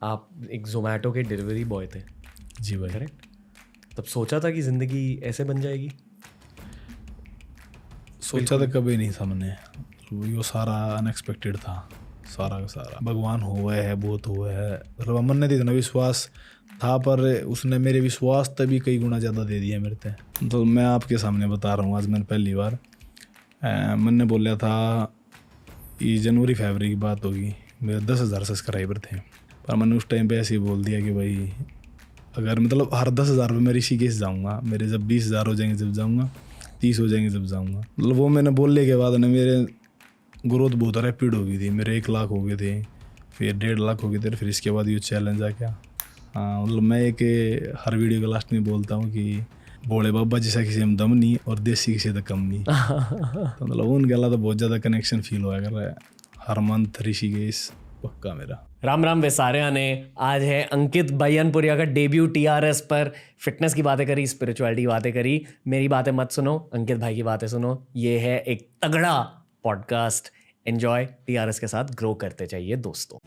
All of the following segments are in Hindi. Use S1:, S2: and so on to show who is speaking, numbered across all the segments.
S1: आप एक जोमेटो के डिलीवरी बॉय थे,
S2: जी भाई।
S1: करेक्ट? तब सोचा था कि ज़िंदगी ऐसे बन जाएगी?
S2: सोचा तो कभी नहीं था मैंने, वो सारा अनएक्सपेक्टेड था, सारा का सारा। भगवान हुआ है, बहुत हुआ है, मतलब मन ने इतना विश्वास था, पर उसने मेरे विश्वास तभी कई गुना ज़्यादा दे दिया मेरे से। तो मैं आपके सामने बता रहा हूँ, आज मैंने पहली बार मैंने बोला था, ये जनवरी फरवरी की बात होगी, मेरे 10,000 सब्सक्राइबर थे, पर मैंने उस टाइम पे ऐसे ही बोल दिया कि भाई अगर मतलब हर 10,000 पे मैं ऋषिकेश जाऊँगा, मेरे जब 20,000 हो जाएंगे जब जाऊँगा, 30 हो जाएंगे जब जाऊँगा। मतलब वो मैंने बोलने के बाद ना मेरे ग्रोथ बहुत रैपिड हो गई थी, मेरे 1 लाख हो गए थे, फिर 1.5 लाख हो गए थे, फिर इसके बाद ये चैलेंज आ गया। हाँ, मतलब मैं एक हर वीडियो के लास्ट में बोलता हूँ कि भोले बाबा जैसा किसी में दम नहीं और देसी किसी तो कम नहीं। तो मतलब उनके अलावा तो बहुत ज़्यादा कनेक्शन फील हुआ कर रहा है। हर मंथ ऋषिकेश पक्का मेरा।
S1: राम राम वैसारिया ने आज है अंकित बयनपुरिया का डेब्यू टीआरएस पर। फिटनेस की बातें करी, स्पिरिचुअलिटी की बातें करी। मेरी बातें मत सुनो, अंकित भाई की बातें सुनो। ये है एक तगड़ा पॉडकास्ट। एंजॉय, टीआरएस के साथ ग्रो करते चाहिए दोस्तों।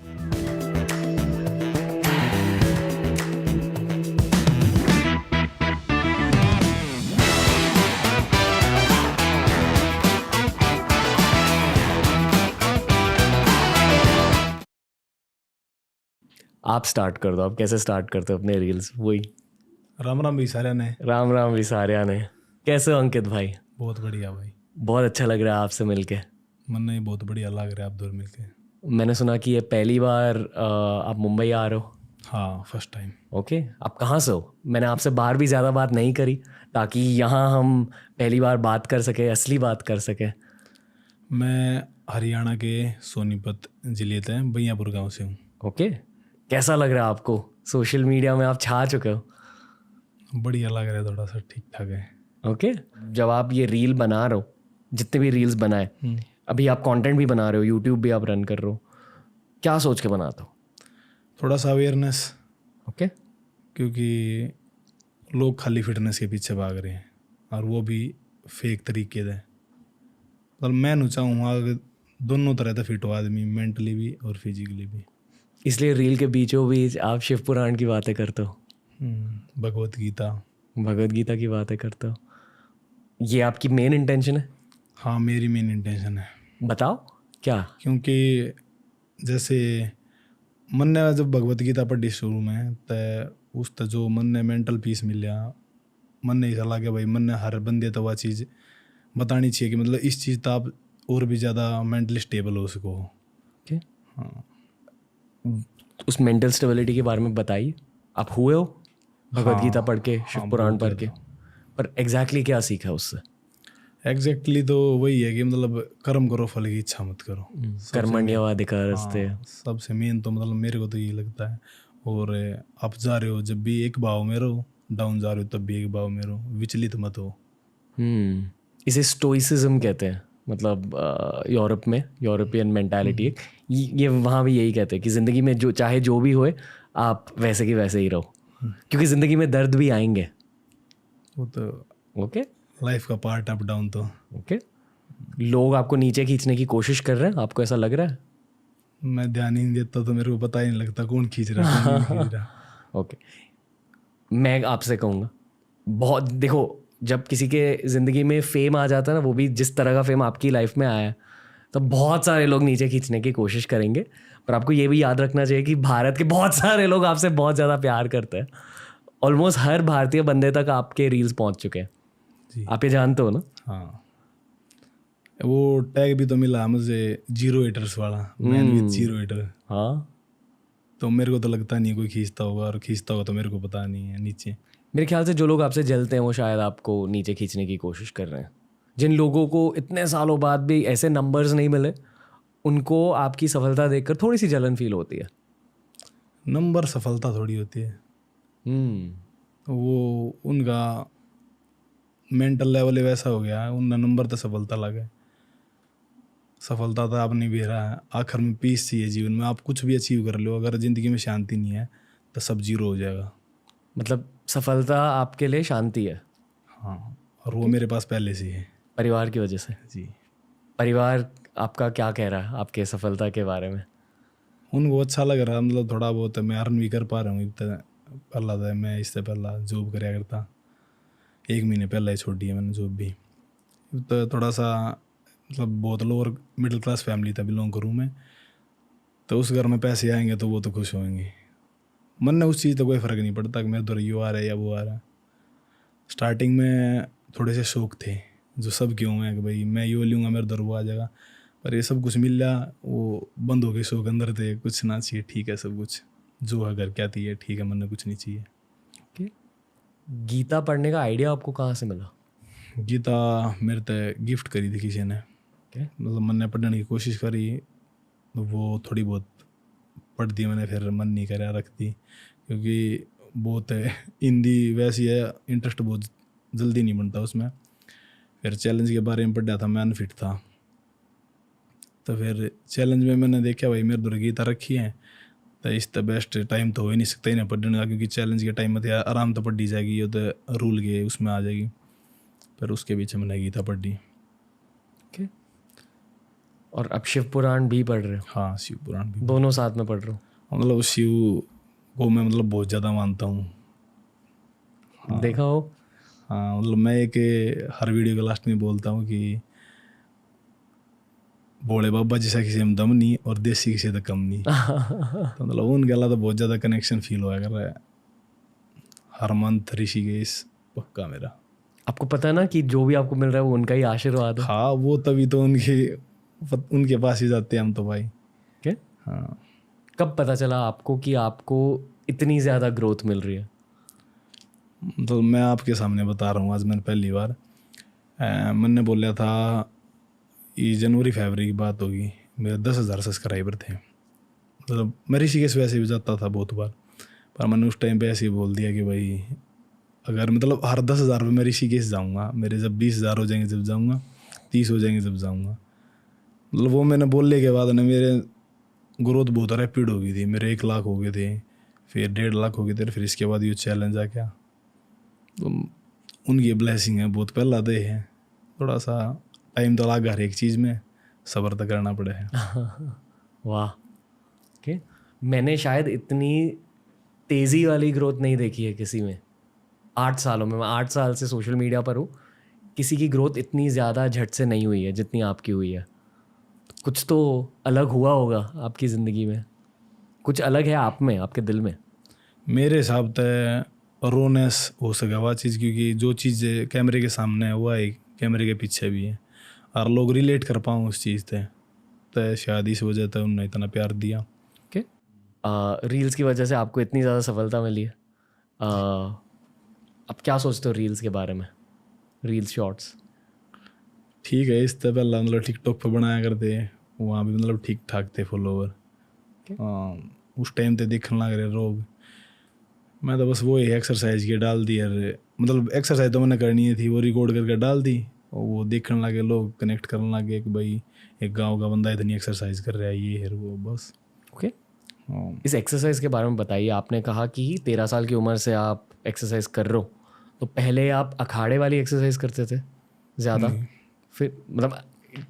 S1: आप स्टार्ट कर दो, आप कैसे स्टार्ट करते हो अपने रील्स? वही
S2: राम राम भी सारे ने।
S1: राम राम विसारिया ने। कैसे हो अंकित भाई?
S2: बहुत बढ़िया भाई,
S1: बहुत अच्छा लग रहा है आपसे मिलके।
S2: मन नहीं बहुत बढ़िया लग रहा है आप दो मिलके।
S1: मैंने सुना कि ये पहली बार आप मुंबई आ रहे हो।
S2: हाँ, फर्स्ट टाइम।
S1: ओके, आप कहाँ से हो? मैंने आपसे बाहर भी ज़्यादा बात नहीं करी ताकि यहाँ हम पहली बार बात कर सके, असली बात कर सके।
S2: मैं हरियाणा के सोनीपत जिले के बैयापुर गांव से हूँ।
S1: ओके, कैसा लग रहा है आपको? सोशल मीडिया में आप छा चुके हो।
S2: बढ़िया लग रहा है, थोड़ा सा ठीक ठाक है।
S1: ओके, जब आप ये रील बना रहे हो, जितने भी रील्स बनाए, अभी आप कंटेंट भी बना रहे हो, यूट्यूब भी आप रन कर रहे हो, क्या सोच के बनाते हो?
S2: थोड़ा सा अवेयरनेस,
S1: ओके,
S2: क्योंकि लोग खाली फिटनेस के पीछे भाग रहे हैं और वो भी फेक तरीके से। मतलब मैं नहीं चाहूँगा कि दोनों तरह से फिट हो आदमी, मेंटली भी और फिजिकली भी।
S1: इसलिए रील के बीचों बीच आप शिव पुराण की बातें करते हो,
S2: भगवत गीता।
S1: भगवद गीता की बातें करते हो। ये आपकी मेन इंटेंशन है?
S2: हाँ, मेरी मेन इंटेंशन है।
S1: बताओ क्या।
S2: क्योंकि जैसे मन ने जब भगवत गीता पढ़ी शुरू में, तो उस तक जो मन ने मेंटल पीस मिला, मन ने ऐसा लगा भाई मन ने हर बंदे तो वह चीज़ बतानी चाहिए कि मतलब इस चीज़ तो आप और भी ज़्यादा मेंटली स्टेबल हो सको।
S1: ओके,
S2: हाँ,
S1: उस मेंटल स्टेबिलिटी के बारे में बताइए। आप हुए हो भगवद गीता पढ़ के, शिव पुराण
S2: बहुत
S1: पढ़ के,
S2: ज़्यादा।
S1: पर एग्जैक्टली क्या सीखा उससे?
S2: एग्जैक्टली तो वही है कि मतलब कर्म करो, फल की इच्छा मत करो।
S1: कर्मण्यवाधिकारस्ते।
S2: सबसे मेन तो मतलब मेरे को तो ये लगता है। और आप जा रहे हो जब भी एक भाव में रहो, डाउन जा रहे हो तब भी एक भाव में रहो, विचलित मत हो।
S1: इसे स्टोइसिज्म कहते हैं। मतलब यूरोप में यूरोपियन मेंटालिटी, ये वहाँ भी यही कहते हैं कि ज़िंदगी में जो चाहे जो भी होए, आप वैसे की वैसे ही रहो, क्योंकि ज़िंदगी में दर्द भी आएंगे।
S2: वो तो
S1: ओके,
S2: लाइफ का पार्ट, अप डाउन तो।
S1: ओके, लोग आपको नीचे खींचने की कोशिश कर रहे हैं, आपको ऐसा लग रहा है?
S2: मैं ध्यान ही नहीं देता तो मेरे को पता ही नहीं लगता कौन खींच रहा है, कौन नहीं खींच रहा।
S1: ओके, मैं आपसे कहूँगा, बहुत देखो, जब किसी के ज़िंदगी में फेम आ जाता है ना, वो भी जिस तरह का फेम आपकी लाइफ में आया है, तो बहुत सारे लोग नीचे खींचने की कोशिश करेंगे। पर आपको ये भी याद रखना चाहिए कि भारत के बहुत सारे लोग आपसे बहुत ज़्यादा प्यार करते हैं। ऑलमोस्ट हर भारतीय बंदे तक आपके रील्स पहुंच चुके हैं।
S2: जी
S1: आप ये जानते हो ना?
S2: हाँ, वो टैग भी तो मिला मुझे, 0 haters वाला, मैन विद 0 hater।
S1: हाँ,
S2: तो मेरे को तो लगता नहीं कोई खींचता होगा, और खींचता होगा तो मेरे को पता नहीं है नीचे।
S1: मेरे ख्याल से जो लोग आपसे जलते हैं वो शायद आपको नीचे खींचने की कोशिश कर रहे हैं। जिन लोगों को इतने सालों बाद भी ऐसे नंबर्स नहीं मिले, उनको आपकी सफलता देखकर थोड़ी सी जलन फील होती है।
S2: नंबर सफलता थोड़ी होती है, वो उनका मेंटल लेवल ही वैसा हो गया है, उनका नंबर तो सफलता लगे। सफलता तो आप नहीं भी रहा है, आखिर में पीस चाहिए जीवन में। आप कुछ भी अचीव कर लो, अगर ज़िंदगी में शांति नहीं है तो सब 0 हो जाएगा।
S1: मतलब सफलता आपके लिए शांति है?
S2: हाँ, और वो मेरे पास पहले से ही है।
S1: परिवार की वजह से?
S2: जी,
S1: परिवार आपका क्या कह रहा है आपके सफलता के बारे में?
S2: उनको अच्छा लग रहा, मतलब थोड़ा बहुत मैं अर्न भी कर पा रहा हूँ। पहला था मैं इससे पहला जॉब कराया करता, 1 महीने पहले ही छोड़ी है मैंने जॉब भी। तो थोड़ा सा मतलब बहुत लोअर मिडिल क्लास फैमिली था बिलोंग करूँ मैं, तो उस घर में पैसे आएंगे तो वो तो खुश होंगे। मन ने उस चीज़ तो कोई फ़र्क नहीं पड़ता कि मेरे उधर यो आ रहा है या वो आ रहा है। स्टार्टिंग में थोड़े से शौक थे जो सब क्यों है कि भाई मैं यो लूँगा मेरे उधर वो आ जाएगा, पर ये सब कुछ मिल रहा, वो बंद हो गए शौक अंदर थे। कुछ ना चाहिए, ठीक है सब कुछ जो है घर क्या चाहिए, ठीक है, मन ने कुछ नहीं चाहिए।
S1: ओके, गीता पढ़ने का आइडिया आपको कहाँ से मिला?
S2: गीता मेरे तो गिफ्ट करी थी किसी ने।
S1: ओके,
S2: मतलब मैंने पढ़ने की कोशिश करी तो वो थोड़ी बहुत पढ़ दी मैंने, फिर मन नहीं करा रख दी, क्योंकि बहुत हिंदी वैसी है, इंटरेस्ट बहुत जल्दी नहीं बनता उसमें। फिर चैलेंज के बारे में पढ़ा था, मैं अनफिट था, तो फिर चैलेंज में मैंने देखा भाई मेरे दूर गीता रखी है, तो इस तो बेस्ट टाइम तो हो ही नहीं सकता ही ना पढ़ने का, क्योंकि चैलेंज के टाइम में तो आराम तो पढ़ी जाएगी, ये तो रूल के उसमें आ जाएगी। फिर उसके बीच मैंने गीता पढ़ी।
S1: ओके, और अब शिव पुराण भी पढ़ रहे हो?
S2: हाँ, शिव पुराण भी,
S1: दोनों साथ में पढ़ रहे हो?
S2: मतलब शिव को मैं मतलब बहुत ज़्यादा मानता हूँ।
S1: देखा हो?
S2: हाँ, मतलब मैं एक हर वीडियो के लास्ट में बोलता हूँ कि भोले बाबा जैसा किसी में दम नहीं और देसी किसी तो कम नहीं। तो मतलब उनके अलावा तो बहुत ज़्यादा कनेक्शन फील हुआ कर रहा है। हर मंथ ऋषिकेश पक्का मेरा।
S1: आपको पता है ना कि जो भी आपको मिल रहा है वो उनका ही आशीर्वाद है।
S2: हाँ, वो तभी तो उनके पास ही जाते हैं हम तो भाई।
S1: ओके,
S2: हाँ,
S1: कब पता चला आपको कि आपको इतनी ज़्यादा ग्रोथ मिल रही है?
S2: तो मैं आपके सामने बता रहा हूँ, आज मैंने पहली बार मैंने बोला था, ये जनवरी फरवरी की बात होगी, मेरे 10,000 सब्सक्राइबर थे। मतलब मैं ऋषिकेश वैसे भी जाता था बहुत बार, पर मैंने उस टाइम पे ऐसे ही बोल दिया कि भाई अगर मतलब हर 10,000 में मैं ऋषिकेश जाऊँगा, मेरे जब 20,000 हो जाएंगे जब जाऊँगा, 30 हो जाएंगे जब जाऊँगा। मतलब वो मैंने बोलने के बाद ना मेरे ग्रोथ बहुत रैपिड हो गई थी। मेरे 1 लाख हो गए थे, फिर 1.5 लाख हो गए थे, फिर इसके बाद ये चैलेंज आ गया। तो उनकी ब्लेसिंग है, बहुत पहला दे है। थोड़ा सा टाइम तो लगा हर एक चीज़ में, सब्र तो करना पड़े है।
S1: वाह, ओके, मैंने शायद इतनी तेज़ी वाली ग्रोथ नहीं देखी है किसी में 8 सालों में। मैं 8 साल से सोशल मीडिया पर हूँ, किसी की ग्रोथ इतनी ज़्यादा झट से नहीं हुई है जितनी आपकी हुई है। कुछ तो अलग हुआ होगा आपकी ज़िंदगी में, कुछ अलग है आप में, आपके दिल में।
S2: मेरे हिसाब से रोनेस हो सका वह चीज़, क्योंकि जो चीज़ कैमरे के सामने है वह है कैमरे के पीछे भी है, और लोग रिलेट कर पाऊँ उस चीज़ से, तो शायद इस वजह से उन्होंने इतना प्यार दिया।
S1: ओके, रील्स की वजह से आपको इतनी ज़्यादा सफलता मिली है। आप क्या सोचते हो रील्स के बारे में? रील्स शॉर्ट्स
S2: ठीक है, इससे पहले मतलब टिकटॉक पर बनाया करते, वहाँ भी मतलब ठीक ठाक थे फॉलोवर। हाँ, उस टाइम पे देखने लग रहे लोग। मैं तो बस वो ही एक्सरसाइज के डाल दी यार, मतलब एक्सरसाइज तो मैंने करनी ही थी, वो रिकॉर्ड करके डाल दी और वो देखने लगे लोग, कनेक्ट करने लगे कि भाई एक गांव का बंदा इतनी एक्सरसाइज कर रहा है, ये है वो, बस।
S1: ओके,
S2: हाँ,
S1: इस एक्सरसाइज के बारे में बताइए। आपने कहा कि 13 साल की उम्र से आप एक्सरसाइज कर रहे हो, तो पहले आप अखाड़े वाली एक्सरसाइज करते थे ज़्यादा, फिर मतलब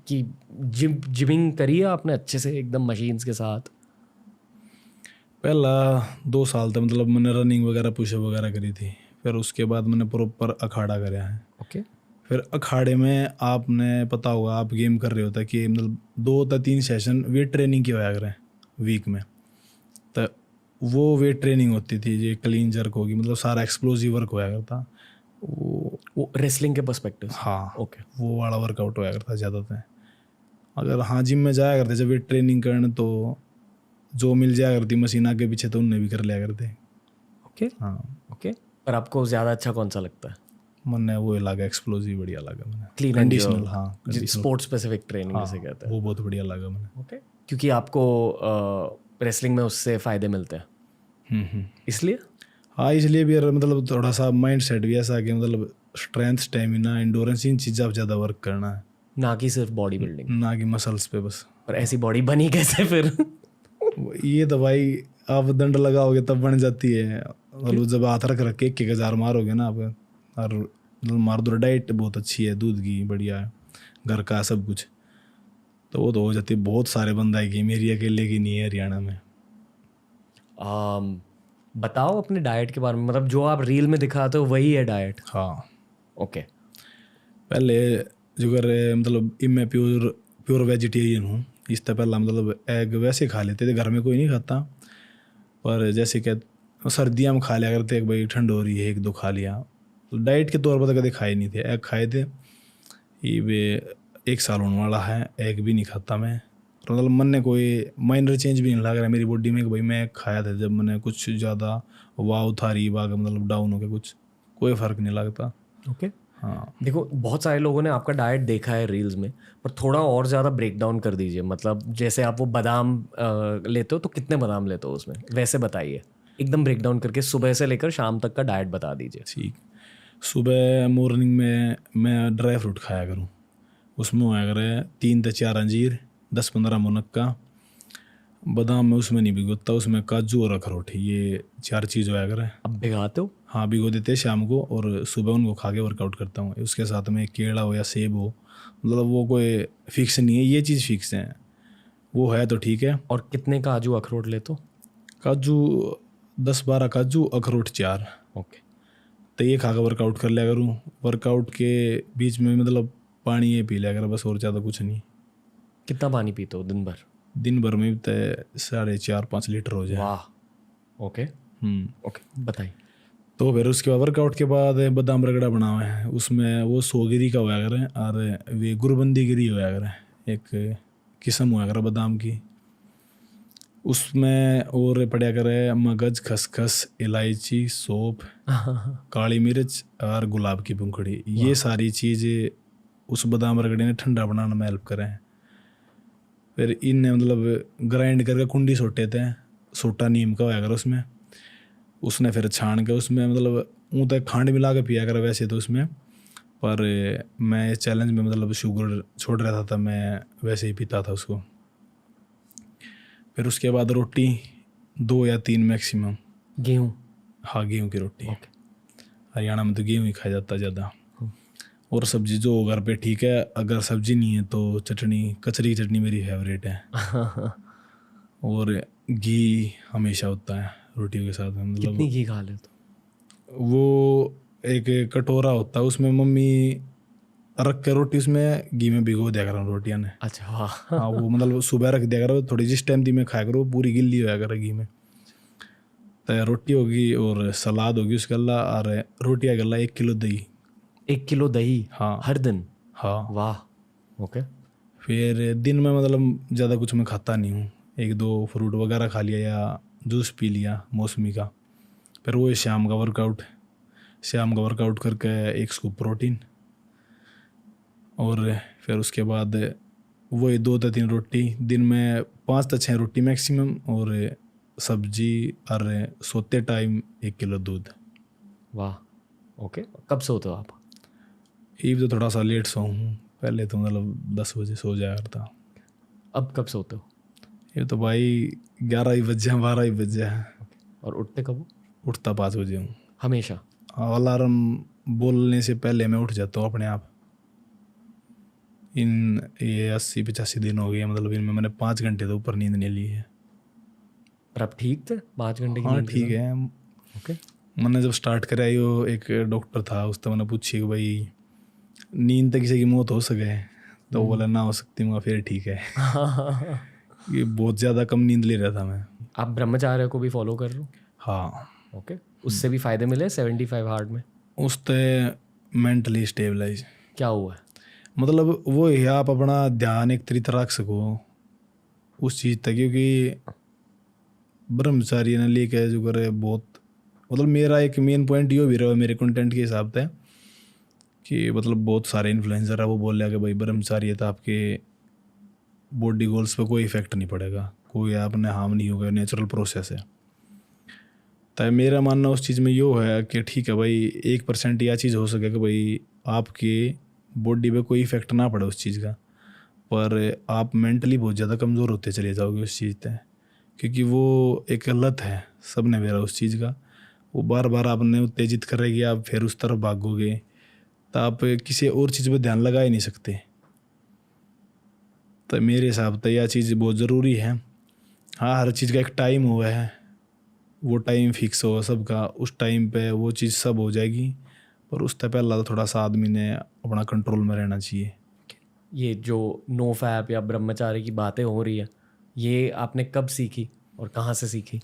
S1: कि जिमिंग करी है आपने अच्छे से एकदम मशीन्स के साथ?
S2: पहला 2 साल तक मतलब मैंने रनिंग वगैरह पुशअप वगैरह करी थी, फिर उसके बाद मैंने प्रॉपर अखाड़ा कराया है।
S1: ओके,
S2: फिर अखाड़े में आपने पता होगा, आप गेम कर रहे होता कि मतलब 2 या 3 सेशन वेट ट्रेनिंग की होया करें वीक में, तो वो वेट ट्रेनिंग होती थी, ये क्लीन जर्क होगी, मतलब सारा एक्सप्लोसिव वर्क होया करता
S1: वो रेसलिंग के पर्सपेक्टिव से?
S2: हाँ,
S1: ओके,
S2: वो वाला वर्कआउट होया करता ज़्यादातर। अगर हाँ जिम में जाया करते जब वेट ट्रेनिंग करने, तो जो मिल जाया करती मशीन आगे पीछे तो उनने भी कर लिया करते।
S1: ओके,
S2: हाँ,
S1: ओके, पर आपको ज़्यादा अच्छा कौन सा लगता है?
S2: मैंने वो लगा एक्सप्लोसिव बढ़िया लगा मैंने,
S1: क्लीन
S2: कंडीशनल। हाँ,
S1: स्पोर्ट्स स्पेसिफिक ट्रेनिंग
S2: हाँ,
S1: जिसे कहते हैं।
S2: वो बहुत बढ़िया लगा मैंने।
S1: ओके, क्योंकि आपको रेसलिंग में उससे फ़ायदे मिलते हैं, इसलिए?
S2: हाँ, इसलिए भी यार मतलब थोड़ा सा माइंड सेट भी ऐसा कि मतलब स्ट्रेंथ, स्टेमिना, इंडोरेंस, इन चीज़ों पर ज़्यादा वर्क करना है,
S1: ना कि सिर्फ बॉडी बिल्डिंग।
S2: ना कि मसल्स पे बस।
S1: पर ऐसी बॉडी बनी कैसे फिर?
S2: ये तो भाई आप दंड लगाओगे तब बन जाती है, मतलब जब हाथ रख रख के 1,000 मारोगे ना आप, और मतलब मार दो, डाइट बहुत अच्छी है, दूध की बढ़िया है, घर का सब कुछ, तो वो तो हो जाती है। बहुत सारे बंदा है कि मेरी अकेले की नहीं है हरियाणा में।
S1: बताओ अपने डाइट के बारे में, मतलब जो आप रील में दिखाते हो वही है डाइट?
S2: हाँ,
S1: ओके।
S2: पहले जो कर मतलब मैं प्योर वेजिटेरियन हूँ। इससे पहला मतलब एग वैसे खा लेते थे, घर में कोई नहीं खाता, पर जैसे कि सर्दियाँ में खा लिया करते, एक भाई ठंड हो रही है 1-2 खा लिया। तो डाइट के तौर पर तो कभी खाए नहीं थे, एग खाए थे। ये वे 1 साल होने वाला है, एग भी नहीं खाता मैं। तो मतलब मन ने कोई माइनर चेंज भी नहीं लग रहा है मेरी बॉडी में कि भाई मैं खाया था जब मैंने कुछ ज़्यादा वाव था रही बाग मतलब डाउन हो गया, कुछ कोई फ़र्क नहीं लगता।
S1: ओके।
S2: हाँ,
S1: देखो बहुत सारे लोगों ने आपका डाइट देखा है रील्स में, पर थोड़ा और ज़्यादा ब्रेक डाउन कर दीजिए। मतलब जैसे आप वो बादाम लेते हो तो कितने बादाम लेते हो उसमें, वैसे बताइए एकदम ब्रेक डाउन करके, सुबह से लेकर शाम तक का डाइट बता दीजिए।
S2: ठीक। सुबह मॉर्निंग में मैं ड्राई फ्रूट खाया करूँ, उसमें होया करे 3 से 4 अंजीर, 10-15 मुनक्का, बादाम में उसमें नहीं भिगोता, उसमें काजू और अखरोट, ये 4 चीज़ होया करे।
S1: अब भिगाते हो?
S2: हाँ, भिगो देते हैं शाम को, और सुबह उनको खा के वर्कआउट करता हूँ। उसके साथ में केला हो या सेब हो, मतलब वो कोई फिक्स नहीं है, ये चीज़ फिक्स है, वो है तो ठीक है।
S1: और कितने काजू अखरोट लेते हो?
S2: काजू 10-12 काजू, अखरोट 4,
S1: ओके।
S2: तो ये खा कर वर्कआउट कर लिया करूँ। वर्कआउट के बीच में मतलब पानी ये पी लिया कर बस, और ज़्यादा कुछ नहीं।
S1: कितना पानी पीते हो दिन भर?
S2: दिन भर में तो 4.5-5 लीटर हो जाए।
S1: वाह। ओके। ओके, बताइए।
S2: तो फिर उसके बाद वर्कआउट के बाद बादाम रगड़ा बना हुआ है, उसमें वो 100 गिरी का होया करे, और वे गुरबंदी गिरी होया करे, एक किस्म होया करे बादाम की। उसमें और पड़ा करे मगज, खसखस, इलायची, सौंफ, काली मिर्च और गुलाब की पंखुड़ी। ये सारी चीज़ें उस बादाम रगड़े ने ठंडा बनाने में हेल्प करें। फिर इनने मतलब ग्राइंड करके कुंडी सोटे थे, सोटा नीम का होया कर उसमें, उसने फिर छान के उसमें मतलब ऊँ तक खांड मिला के पिया कर वैसे तो उसमें, पर मैं इस चैलेंज में मतलब शुगर छोड़ रहा था, मैं वैसे ही पीता था उसको। फिर उसके बाद रोटी 2 या 3 मैक्सिमम।
S1: गेहूँ?
S2: हाँ, गेहूँ की रोटी।
S1: ओके।
S2: हरियाणा में तो गेहूँ ही खाया जाता ज़्यादा। और सब्जी जो घर पे ठीक है, अगर सब्जी नहीं है तो चटनी, कचरी की चटनी मेरी फेवरेट है। और घी हमेशा होता है रोटियों के साथ में, मतलब
S1: कितनी घी खा लेते हो?
S2: वो एक कटोरा होता है, उसमें मम्मी रख के रोटी उसमें घी में भिगो दिया करो रोटियां ने।
S1: अच्छा, वाह।
S2: हाँ, वो मतलब सुबह रख दिया करो, थोड़ी जिस टाइम दी में खाया करो पूरी गिल्ली होया करे घी में। तो रोटी होगी और सलाद होगी उसके अल्लाह, और रोटियाँ के अल्लाह 1 किलो दही।
S1: 1 किलो दही?
S2: हाँ,
S1: हर दिन?
S2: हाँ।
S1: वाह। ओके।
S2: फिर दिन में मतलब ज़्यादा कुछ मैं खाता नहीं हूँ, 1-2 फ्रूट वगैरह खा लिया या जूस पी लिया मौसमी का। फिर वो शाम का वर्कआउट करके 1 स्कूप प्रोटीन, और फिर उसके बाद वही 2 से 3 रोटी, दिन में 5 से 6 रोटी मैक्सिमम, और सब्जी, और सोते टाइम 1 किलो दूध।
S1: वाह। ओके। कब सोते हो आप?
S2: ये तो थोड़ा सा लेट सो हूँ, पहले तो मतलब 10 बजे सो जाया करता।
S1: अब कब सोते हो?
S2: ये तो भाई 11 ही बज जाए, 12 ही बज जाए।
S1: और उठते कब हो?
S2: उठता 5 बजे हूँ।
S1: हमेशा?
S2: अलार्म बोलने से पहले मैं उठ जाता हूँ अपने आप। ये 80-85 दिन हो गए, मतलब इनमें मैंने 5 घंटे तो ऊपर नींद नहीं ली है।
S1: पर अब ठीक थे 5 घंटे की
S2: हाँ,
S1: नींद के
S2: ठीक
S1: साथ?
S2: है।
S1: ओके।
S2: मैंने जब स्टार्ट करा यो, एक डॉक्टर था, उससे मैंने पूछी कि भाई नींद तक किसी की मौत हो सके, तो वो बोला ना हो सकती। मैं फिर ठीक है। ये बहुत ज़्यादा कम नींद ले रहा था मैं।
S1: आप ब्रह्मचार्य को भी फॉलो कर रहे हो?
S2: हाँ,
S1: ओके। उससे भी फायदे मिले 75 हार्ड में?
S2: उससे मेंटली स्टेबलाइज।
S1: क्या हुआ है?
S2: मतलब वो है आप अपना ध्यान एक तरीके रख सको उस चीज़ तक, क्योंकि ब्रह्मचारी ने लेके जो करे बहुत, मतलब मेरा एक मेन पॉइंट ये भी रहा मेरे कंटेंट के हिसाब से कि मतलब बहुत सारे इन्फ्लुएंसर है वो बोल रहे हैं कि भाई ब्रह्मचारी है तो आपके बॉडी गोल्स पे कोई इफेक्ट नहीं पड़ेगा, कोई आपने हार्म नहीं होगा, नेचुरल प्रोसेस है। तो मेरा मानना उस चीज़ में ये है कि ठीक है भाई 1% यह चीज़ हो सके कि भाई आपके बॉडी पे कोई इफेक्ट ना पड़े उस चीज़ का, पर आप मेंटली बहुत ज़्यादा कमज़ोर होते चले जाओगे उस चीज़ से, क्योंकि वो एक लत है, सब ने मेरा उस चीज़ का, वो बार बार आपने उत्तेजित करेगी, आप फिर उस तरफ भागोगे, तो आप किसी और चीज़ पर ध्यान लगा ही नहीं सकते। तो मेरे हिसाब से यह चीज़ बहुत ज़रूरी है। हाँ, हर चीज़ का एक टाइम हुआ है, वो टाइम फिक्स हो सबका, उस टाइम पे वो चीज़ सब हो जाएगी, पर उससे पहला तो थोड़ा सा आदमी ने अपना कंट्रोल में रहना चाहिए।
S1: ये जो नो फैप या ब्रह्मचारी की बातें हो रही है, ये आपने कब सीखी और कहाँ से सीखी?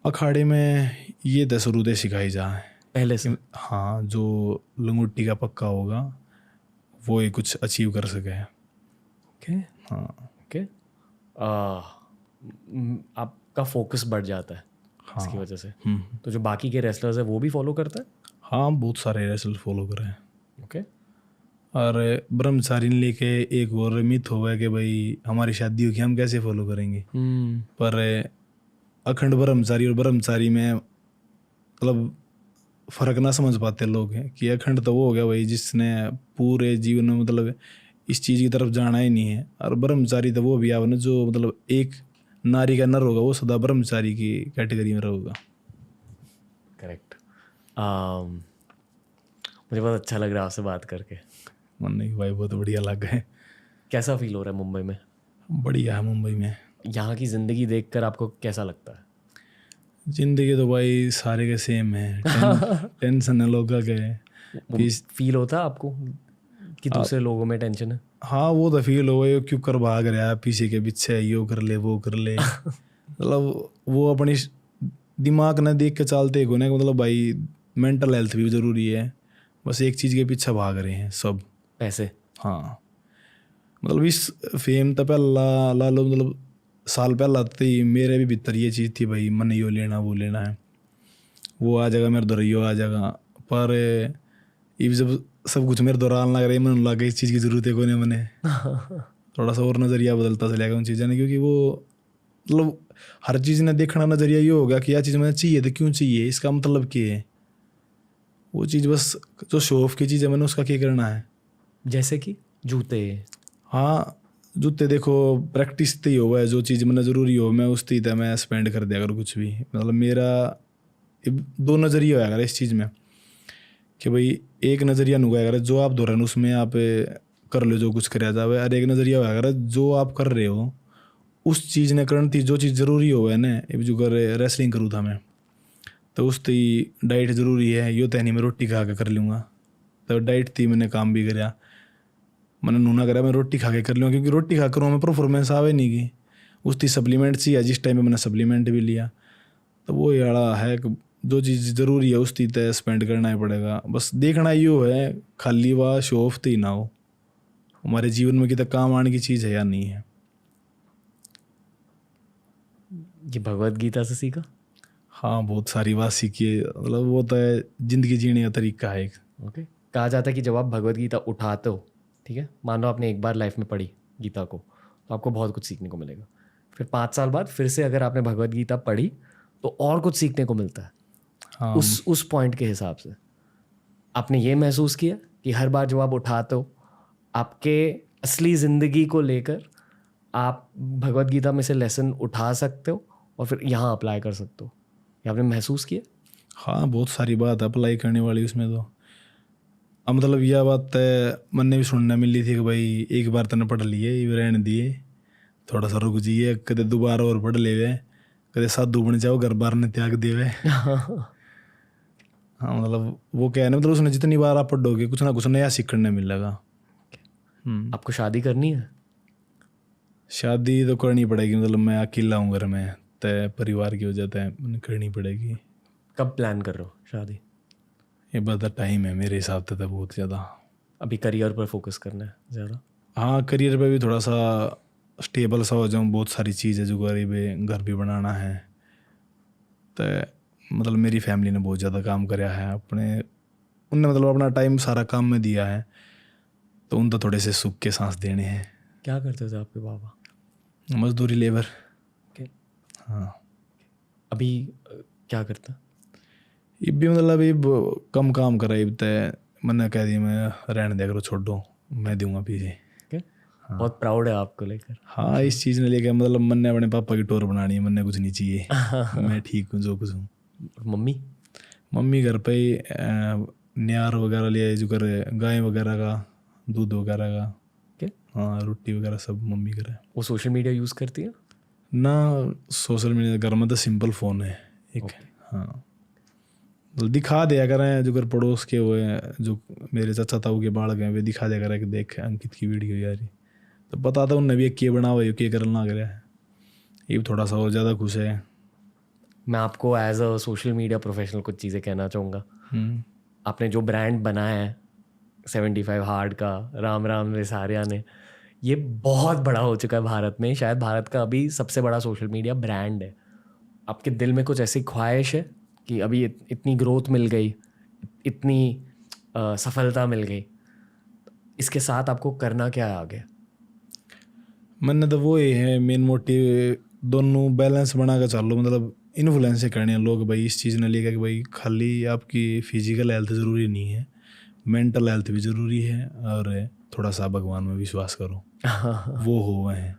S2: अखाड़े में ये तो शुरू से सिखाई जा है।
S1: पहले से?
S2: हाँ, जो लंगोटी का पक्का होगा वो ही कुछ अचीव कर सके।
S1: ओके
S2: हाँ
S1: ओके। आपका फोकस बढ़ जाता है
S2: हाँ।
S1: इसकी वजह से। तो जो बाकी के रेसलर्स है वो भी फॉलो करते हैं?
S2: हाँ, बहुत सारे रेसल फॉलो कर रहे हैं।
S1: ओके।
S2: और ब्रह्मचारी ने लेके एक और मिथ हुआ है कि भाई हमारी शादी होगी हम कैसे फॉलो करेंगे, पर अखंड ब्रह्मचारी और ब्रह्मचारी में मतलब फ़र्क ना समझ पाते लोग हैं कि अखंड तो वो हो गया भाई जिसने पूरे जीवन में मतलब इस चीज़ की तरफ जाना ही नहीं है, और ब्रह्मचारी तो वो भी आवा ना जो मतलब एक नारी का नर होगा वो सदा ब्रह्मचारी की कैटेगरी में रहेगा।
S1: करेक्ट। मुझे बहुत अच्छा लग रहा है आपसे बात करके।
S2: मन की भाई बहुत बढ़िया लग गए।
S1: कैसा फील हो रहा है मुंबई में?
S2: बढ़िया है मुंबई में।
S1: यहाँ की ज़िंदगी देखकर आपको कैसा लगता है?
S2: जिंदगी तो भाई सारे के सेम है। टेंशन है लोगों के।
S1: फील होता है आपको कि दूसरे लोगों में टेंशन है?
S2: हाँ, वो तो फील हो गया, क्यों कर भाग रहा है पीछे के पीछे, यो कर ले वो कर ले। मतलब वो अपनी दिमाग न देख के चलते को ना, मतलब भाई मेंटल हेल्थ भी जरूरी है, बस एक चीज़ के पीछे भाग रहे हैं सब,
S1: पैसे।
S2: हाँ, मतलब इस फेम तो पहला ला लो, मतलब साल पहला तो ही मेरे भी भीतर ये चीज़ थी भाई मन यो लेना वो लेना है, वो आ जाएगा मेरे दौर आ जाएगा, पर ये जब सब कुछ मेरे दौरान लग रहा है मन लगा इस चीज़ की ज़रूरत है कोई नहीं, मैंने थोड़ा सा और नज़रिया बदलता चलेगा उन चीज़ों ने, क्योंकि वो मतलब हर चीज़ ने देखना नज़रिया ये होगा कि यह चीज़ मैंने चाहिए तो क्यों चाहिए, इसका मतलब क्या है, वो चीज़ बस जो शो ऑफ की चीज़ है मैंने उसका क्या करना है।
S1: जैसे कि जूते।
S2: हाँ, जूते देखो प्रैक्टिस तो ही हुआ है, जो चीज़ मैंने ज़रूरी हो मैं उस चीज़ मैं स्पेंड कर दिया अगर कुछ भी, मतलब मेरा दो नज़रिया होगा इस चीज़ में कि भाई एक नज़रिया नुगा अगर जो आप दौरान उसमें आप कर लो जो कुछ कराया जाए, और एक नज़रिया होगा अगर जो आप कर रहे हो उस चीज़ ने करनी थी जो चीज़ ज़रूरी हो है ना, जो कर रेसलिंग करूँ था मैं तो उस ती डाइट ज़रूरी है, यो तो नहीं मैं रोटी खा के कर लूँगा, तो डाइट थी मैंने काम भी कराया, मैंने नूना करा मैं रोटी खा के कर लूँगा, क्योंकि रोटी खा कर मैं परफॉर्मेंस आवे नहीं की, उस थी सप्लीमेंट चाहिए, जिस टाइम में मैंने सप्लीमेंट भी लिया, तो वो याड़ा है कि जो चीज़ ज़रूरी है उस चीज़ तय स्पेंड करना ही पड़ेगा, बस देखना यो है खाली वाह शो ऑफ तो ही ना हो, हमारे जीवन में कितना काम आने की चीज़ है या नहीं है।
S1: ये भगवत गीता से सीखा?
S2: हाँ, बहुत सारी बात सीखी है, मतलब वो तो है ज़िंदगी जीने का तरीका है एक।
S1: ओके। कहा जाता है कि जब आप भगवत गीता उठाते हो, ठीक है, मान लो आपने एक बार लाइफ में पढ़ी गीता को, तो आपको बहुत कुछ सीखने को मिलेगा। फिर 5 साल बाद फिर से अगर आपने भगवत गीता पढ़ी तो और कुछ सीखने को मिलता है।
S2: हाँ,
S1: उस पॉइंट के हिसाब से आपने ये महसूस किया कि हर बार जब आप उठाते हो आपके असली ज़िंदगी को लेकर आप भगवत गीता में से लेसन उठा सकते हो और फिर यहाँ अप्लाई कर सकते हो, ये आपने महसूस किया?
S2: हाँ, बहुत सारी बात अप्लाई करने वाली उसमें तो। अब मतलब यह बात मैंने भी सुनने मिली थी कि भाई एक बार तने पढ़ लिए ये रहने दिए, थोड़ा सा रुक जाइए, कदे दोबारा और पढ़ ले, कदे साधु बन जाओ घर बार ने त्याग देवे। हाँ, मतलब वो क्या है ना, मतलब उसने जितनी बार आप पढ़ोगे कुछ ना कुछ नया सीखने मिलेगा।
S1: आपको शादी करनी है?
S2: शादी तो करनी पड़ेगी, मतलब मैं अकेला हूँ घर में, तय परिवार की वजह से करनी पड़ेगी।
S1: कब प्लान कर रहे हो शादी?
S2: ये बता टाइम है मेरे हिसाब से तो बहुत ज़्यादा।
S1: अभी करियर पर फोकस करना है ज़्यादा?
S2: हाँ, करियर पे भी थोड़ा सा स्टेबल सा हो जाऊँ, बहुत सारी चीज़ है जो घर भी बनाना है, तो मतलब मेरी फैमिली ने बहुत ज़्यादा काम कराया है अपने, उनने मतलब अपना टाइम सारा काम में दिया है, तो उन तो थोड़े से सुख के सांस देने हैं।
S1: क्या करते थे आपके पापा?
S2: मजदूरी लेबर।
S1: ओके।
S2: हाँ,
S1: अभी क्या करता?
S2: ये भी मतलब ये कम काम करा, ये तय मैंने कह दिया मैं रहने दे करो छोड़ो मैं दूंगा पीछे।
S1: ओके। बहुत प्राउड है आपको लेकर।
S2: हाँ, इस चीज़ ने लेकर मतलब मैंने अपने पापा की टोर बनानी है, मैंने कुछ नहीं चाहिए। मैं ठीक हूँ जो कुछ हूँ।
S1: मम्मी
S2: घर पे ही न्यार वगैरह ले आए, जो कर गाय वगैरह का दूध वगैरह का।
S1: ओके।
S2: हाँ, रोटी वगैरह सब मम्मी करे।
S1: वो सोशल मीडिया यूज़ करती है
S2: ना? सोशल मीडिया घर में तो सिंपल फ़ोन है एक। हाँ तो दिखा दिया करें जो घर पड़ोस के हुए हैं, जो मेरे चाचा ताऊ के बालक हैं, वे दिखा दिया करें कि देख अंकित की वीडियो यार, तो पता था उनने भी किए बना हुआ है, क्या करना लग रहा है, ये भी थोड़ा सा और ज़्यादा खुश है।
S1: मैं आपको as a social media professional कुछ चीज़ें कहना चाहूँगा। आपने जो ब्रांड बनाया है 75 हार्ड का, राम राम रेसारिया ने, ये बहुत बड़ा हो चुका है भारत में। शायद भारत का अभी सबसे बड़ा सोशल मीडिया ब्रांड है। आपके दिल में कुछ ऐसी ख्वाहिश है कि अभी इतनी ग्रोथ मिल गई, इतनी सफलता मिल गई, इसके साथ आपको करना क्या है आगे?
S2: मैंने तो वो ही है मेन मोटिव, दोनों बैलेंस बना कर चलो, मतलब इन्फ्लुएंस से करने हैं लोग भाई इस चीज़ ने लेकर कि भाई खाली आपकी फिजिकल हेल्थ ज़रूरी नहीं है, मेंटल हेल्थ भी ज़रूरी है, और थोड़ा सा भगवान में विश्वास करो, वो हो हैं।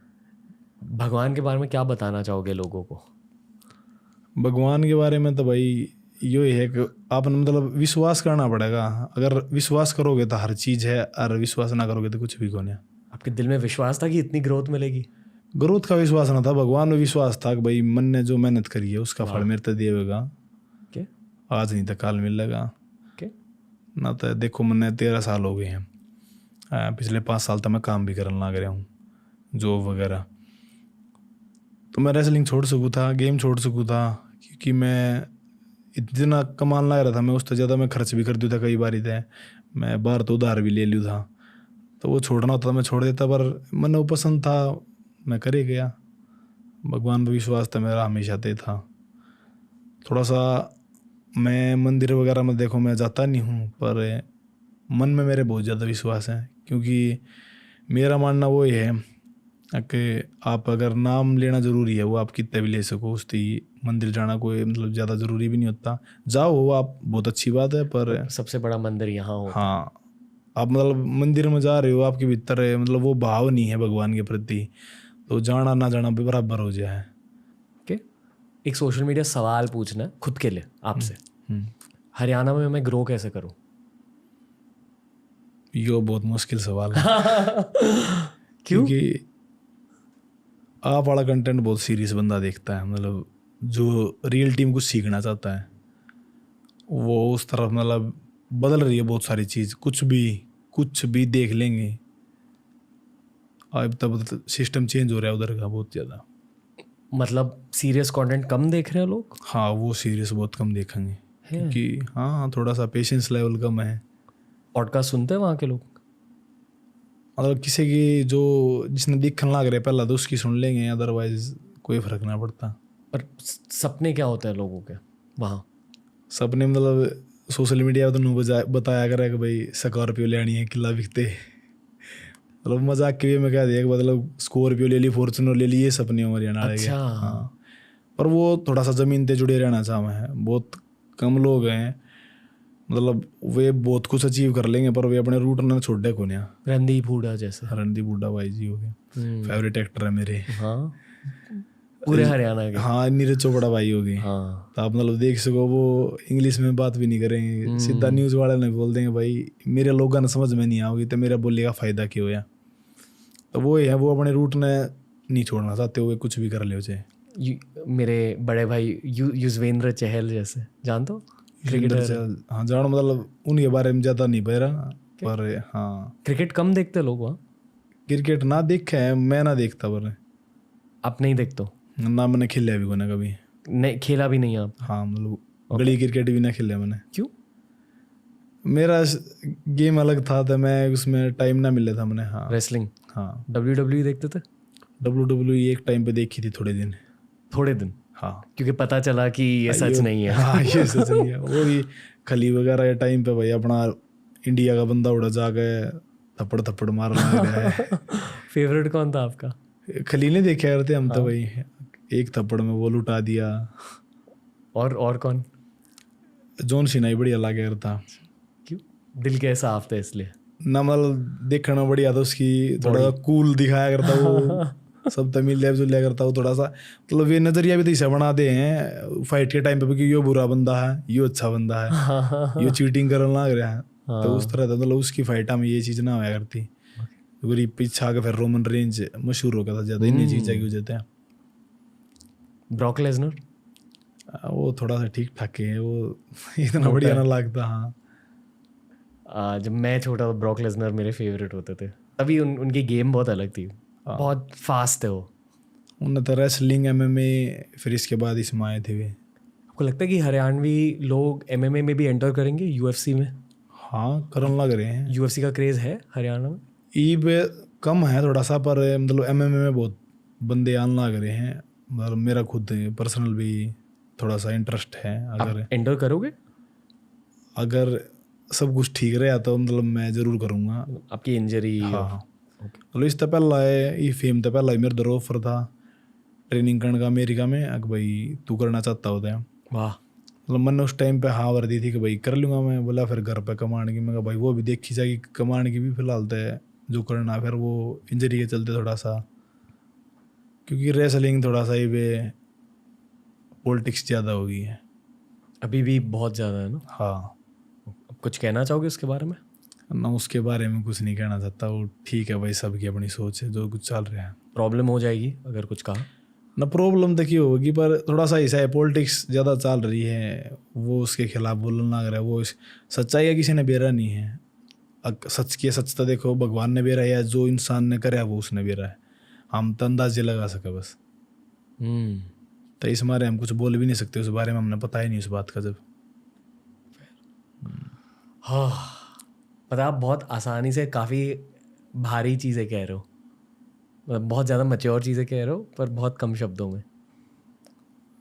S1: भगवान के बारे में क्या बताना चाहोगे लोगों को?
S2: भगवान के बारे में तो भाई यो ही है कि आपने मतलब विश्वास करना पड़ेगा। अगर विश्वास करोगे तो हर चीज़ है, और विश्वास ना करोगे तो कुछ भी कौन है।
S1: आपके दिल में विश्वास था कि इतनी ग्रोथ मिलेगी?
S2: ग्रोथ का विश्वास ना था, भगवान में विश्वास था कि भाई मन ने जो मेहनत करी है उसका फल मेरे तक दिएगा,
S1: के
S2: आज नहीं तो कल मिलेगा।
S1: के
S2: ना तो देखो मैंने 13 साल हो गए हैं, पिछले 5 साल तक मैं काम भी करने लग रहा हूँ, जॉब वगैरह। तो मैं रेसलिंग छोड़ सकूँ था, गेम छोड़ सकूँ था, क्योंकि मैं इतना कमाने लग रहा था, मैं उससे ज़्यादा मैं खर्च भी कर दूँ था, कई बार थे मैं बाहर तो उधार भी ले लूँ था, तो वो छोड़ना होता था मैं छोड़ देता, पर मन वो पसंद था मैं करे गया। भगवान पर विश्वास था मेरा हमेशा ते था। थोड़ा सा मैं मंदिर वगैरह में देखो मैं जाता नहीं हूँ, पर मन में मेरे बहुत ज़्यादा विश्वास है, क्योंकि मेरा मानना वो ही है कि आप अगर नाम लेना ज़रूरी है, वो आप कितने भी ले सको, उसकी मंदिर जाना कोई मतलब ज़्यादा ज़रूरी भी नहीं होता। जाओ वो आप बहुत अच्छी बात है, पर
S1: सबसे बड़ा मंदिर यहाँ हो।
S2: हाँ आप मतलब मंदिर में जा रहे हो, आपके भीतर है मतलब वो भाव नहीं है भगवान के प्रति, तो जाना ना जाना भी बराबर हो जाए।
S1: ओके, एक सोशल मीडिया सवाल पूछना है खुद के लिए आपसे। हरियाणा में मैं ग्रो कैसे करूं?
S2: यो बहुत मुश्किल सवाल है।
S1: क्यों?
S2: क्योंकि आप वाला कंटेंट बहुत सीरियस बंदा देखता है, मतलब जो रियल टीम कुछ सीखना चाहता है वो उस तरफ मतलब बदल रही है बहुत सारी चीज़, कुछ भी देख लेंगे। अब तब सिस्टम चेंज हो रहा है उधर का बहुत ज़्यादा।
S1: मतलब सीरियस कंटेंट कम देख रहे हैं लोग?
S2: हाँ वो सीरियस बहुत कम देखेंगे, क्योंकि हाँ थोड़ा सा पेशेंस लेवल कम है।
S1: पॉडकास्ट सुनते हैं वहाँ के लोग?
S2: मतलब किसी की जो जिसने देखने लग रहे पहला तो उसकी सुन लेंगे, अदरवाइज कोई फर्क ना पड़ता।
S1: पर सपने क्या होते हैं लोगों के वहाँ?
S2: सपने मतलब सोशल मीडिया तो बताया करे कि भाई स्कॉर्पियो लेनी है, किला बिकते, मतलब मजाक के लिए मैं कह दिया कि मतलब स्कॉर्पियो ले ली, फॉर्चुनर ले ली, ये सपने हमारे यहाँ
S1: अच्छा।
S2: हाँ, पर वो थोड़ा सा ज़मीन पे जुड़े रहना चाहते हैं। बहुत कम लोग हैं, मतलब वे बहुत कुछ अचीव कर लेंगे पर वे अपने रूट ना छोड़े को नहीं।
S1: रणदीप हुडा जैसे?
S2: रणदीप हुड्डा भाई जी हो गए, फेवरेट एक्टर है मेरे।
S1: हाँ, पूरे हरियाणा के।
S2: हाँ नीरज चोपड़ा भाई हो गए।
S1: हाँ,
S2: तो आप मतलब देख सको वो इंग्लिश में बात भी नहीं करेंगे, सीधा न्यूज़ वाले ने बोल देंगे भाई मेरे लोगों ने समझ में नहीं आओगी तो मेरा बोलने का फ़ायदा क्यों होया। तो वो है वो अपने रूट ने नहीं छोड़ना चाहते हुए कुछ भी कर ले उसे।
S1: मेरे बड़े भाई युजवेंद्र चहल जैसे, जानते हो? क्रिकेटर।
S2: हाँ जानो, मतलब उनके बारे में ज़्यादा नहीं बह रहा, पर हाँ
S1: क्रिकेट कम देखते लोग वहाँ?
S2: क्रिकेट ना देखे है, मैं ना देखता, पर
S1: आप नहीं देखते हो?
S2: ना मैंने खेला भी कोई कभी।
S1: नहीं, खेला भी नहीं आप?
S2: हाँ मतलब गली क्रिकेट भी ना खेला मैंने।
S1: क्यों?
S2: मेरा गेम अलग था तो मैं उसमें टाइम ना मिला था मैंने। हाँ
S1: रेसलिंग?
S2: हाँ
S1: WWE देखते थे?
S2: WWE एक टाइम पे देखी थी थोड़े दिन।
S1: थोड़े दिन?
S2: हाँ
S1: क्योंकि पता चला कि ये सच नहीं है।
S2: हाँ ये सच नहीं है। वो भी खली वगैरह के टाइम पे भाई अपना इंडिया का बंदा उड़ा जाके थप्पड़ थप्पड़ मारना लग रहा है।
S1: फेवरेट कौन था आपका?
S2: खली ने देखा करते हम तो भाई, एक थप्पड़ में वो लुटा दिया।
S1: और कौन?
S2: जॉन सीना ही बढ़िया लगा था।
S1: क्यों? दिल के साफ थे इसलिए?
S2: ना मतलब देखना बढ़िया था, उसकी थोड़ा कूल दिखाया करता वो, सब तमिल लैब जो लिया करता वो थोड़ा सा, मतलब ये नजरिया भी तो ऐसा बना दे हैं फाइट के टाइम पे कि यो बुरा बंदा है, यो अच्छा बंदा है, यो चीटिंग करने लग रहा है। तो उस तरह था, मतलब उसकी फाइटा में ये चीज़ ना होया करती। क्योंकि पीछे आके फिर रोमन रेंज मशहूर हो गया था ज़्यादा, इन्हीं चीज़ की वजह से।
S1: Brock Lesnar?
S2: वो थोड़ा सा ठीक ठाक है, वो इतना बढ़िया ना लगता। हाँ
S1: जब मैं छोटा था ब्रॉक लेसनर मेरे फेवरेट होते थे, तभी उनकी गेम बहुत अलग थी, बहुत फास्ट है वो।
S2: उन्हें तो रेसलिंग MMA, फिर इसके बाद इसमें आए थे वे।
S1: आपको लगता है कि हरियाणवी लोग MMA में भी एंटर करेंगे, UFC में?
S2: हाँ करने लग रहे हैं।
S1: UFC का क्रेज है हरियाणा में?
S2: ईब कम है थोड़ा सा, पर मतलब MMA में बहुत बंदे आने लग रहे हैं। मतलब मेरा खुद पर्सनल भी थोड़ा सा इंटरेस्ट है। अगर
S1: आप एंटर करोगे?
S2: अगर सब कुछ ठीक रहा तो मतलब मैं जरूर करूँगा।
S1: आपकी इंजरी?
S2: हाँ मतलब इस तो पहला है, ये फेम तो पहला ही मेरे दर ऑफर था ट्रेनिंग करने का अमेरिका में, अगर भाई तू करना चाहता होता है।
S1: वाह।
S2: मतलब मैंने उस टाइम पे हाँ वर्दी थी कि भाई कर लूँगा मैं। बोला फिर घर पे कमाने की, मैं कहा भाई वो भी देखी जाएगी, कमाने की भी फिलहाल तो है जो करना। फिर वो इंजरी के चलते थोड़ा सा, क्योंकि रेसलिंग थोड़ा सा ही पॉलिटिक्स ज़्यादा हो गई है
S1: अभी भी बहुत ज़्यादा है ना?
S2: हाँ।
S1: आप कुछ कहना चाहोगे उसके बारे में?
S2: ना उसके बारे में कुछ नहीं कहना चाहता, वो ठीक है भाई, सबकी अपनी सोच है, जो कुछ चल रहा है।
S1: प्रॉब्लम हो जाएगी अगर कुछ कहा?
S2: ना प्रॉब्लम देखी होगी, पर थोड़ा सा ऐसा है, पॉलिटिक्स ज़्यादा चल रही है, वो उसके खिलाफ बोलना लग रहा है। वो सच्चाई है किसी ने बेरा नहीं है। सच की सच तो देखो भगवान ने बेरा है, जो इंसान ने करे वो उसने बेरा है। हम तो अंदाजे लगा सके बस। तो इस बारे हम कुछ बोल भी नहीं सकते उस बारे में, हमने पता ही नहीं उस बात का। जब
S1: हाँ, पता आप बहुत आसानी से काफ़ी भारी चीज़ें कह रहे हो, मतलब बहुत ज़्यादा मैच्योर चीज़ें कह रहे हो, पर बहुत कम शब्दों में।